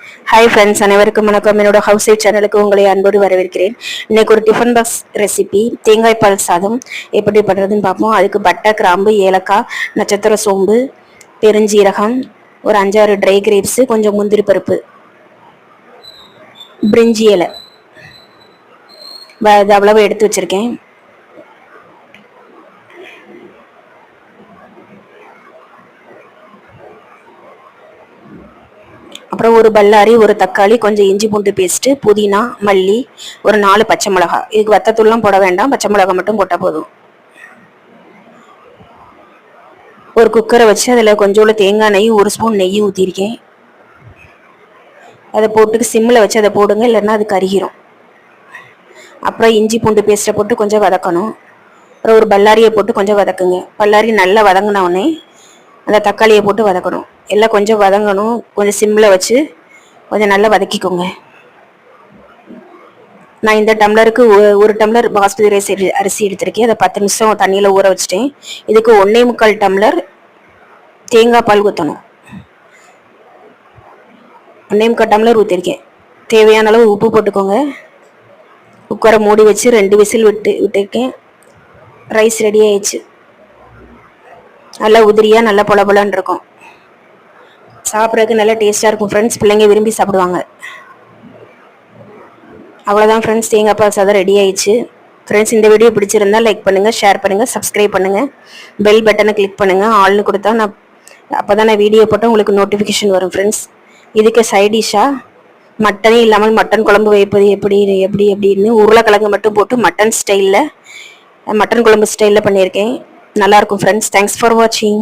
Hi friends, அனைவருக்கும் வணக்கம். என்னோட ஹவுஸ் சைட் சேனலுக்கு உங்களை அன்போடு வரவேற்கிறேன். இன்னைக்கு ஒரு டிஃபன் பாக்ஸ் ரெசிபி தேங்காய் பால் சாதம் எப்படி பண்ணுறதுன்னு பார்ப்போம். அதுக்கு பட்டை, கிராம்பு, ஏலக்காய், நட்சத்திர சோம்பு, பெருஞ்சீரகம், ஒரு 5-6 ட்ரை கிரேப்ஸு, கொஞ்சம் முந்திரி பருப்பு, பிரிஞ்சி இலை, இது அவ்வளவு எடுத்து வச்சுருக்கேன். அப்புறம் ஒரு பல்லாரி, ஒரு தக்காளி, கொஞ்சம் இஞ்சி பூண்டு பேஸ்ட்டு, புதினா, மல்லி, ஒரு 4 பச்சை மிளகா. இதுக்கு வத்தத்தூள்லாம் போட வேண்டாம், பச்சை மிளகா மட்டும் போட்டால் போதும். ஒரு குக்கரை வச்சு அதில் கொஞ்சோண்டு தேங்காய் நெய், 1 ஸ்பூன் நெய் ஊற்றிருக்கேன். அதை போட்டு சிம்மில் வச்சு அதை போடுங்க, இல்லைன்னா அது கருகிரும். அப்புறம் இஞ்சி பூண்டு பேஸ்ட்டை போட்டு கொஞ்சம் வதக்கணும். அப்புறம் ஒரு பல்லாரியை போட்டு கொஞ்சம் வதக்குங்க. பல்லாரி நல்லா வதங்கினோடனே அந்த தக்காளியை போட்டு வதக்கணும். எல்லாம் கொஞ்சம் வதங்கணும். கொஞ்சம் சிம்மில் வச்சு கொஞ்சம் நல்லா வதக்கிக்கோங்க. நான் இந்த டம்ளருக்கு 1 டம்ளர் பாஸ்மதி ரைஸ் அரிசி எடுத்திருக்கேன். அதை 10 நிமிஷம் தண்ணியில் ஊற வச்சுட்டேன். இதுக்கு 1.25 டம்ளர் தேங்காய் பால் ஊற்றணும். 1.25 டம்ளர் ஊற்றிருக்கேன். தேவையான அளவு உப்பு போட்டுக்கோங்க. குக்கரை மூடி வச்சு 2 விசில் விட்டுருக்கேன். ரைஸ் ரெடி ஆயிடுச்சு. நல்லா உதிரியாக நல்லா பொலன்னு இருக்கும். சாப்பிட்றதுக்கு நல்லா டேஸ்ட்டாக இருக்கும் ஃப்ரெண்ட்ஸ். பிள்ளைங்க விரும்பி சாப்பிடுவாங்க. அவ்வளோதான் ஃப்ரெண்ட்ஸ், தேங்காய் பால் சாதம் ரெடி ஆயிடுச்சு. ஃப்ரெண்ட்ஸ், இந்த வீடியோ பிடிச்சிருந்தா லைக் பண்ணுங்கள், ஷேர் பண்ணுங்கள், சப்ஸ்கிரைப் பண்ணுங்கள், பெல் பட்டனை கிளிக் பண்ணுங்கள். ஆல்னு கொடுத்தா அப்போ தான் நான் வீடியோ போட்டால் உங்களுக்கு நோட்டிஃபிகேஷன் வரும் ஃப்ரெண்ட்ஸ். இதுக்கு சைடிஷாக மட்டனே இல்லாமல் மட்டன் குழம்பு வைப்பது எப்படின்னு உருளைக்கிழங்கு மட்டும் போட்டு மட்டன் குழம்பு ஸ்டைலில் பண்ணியிருக்கேன். நல்லாயிருக்கும் ஃப்ரெண்ட்ஸ். தேங்க்ஸ் ஃபார் வாட்சிங்.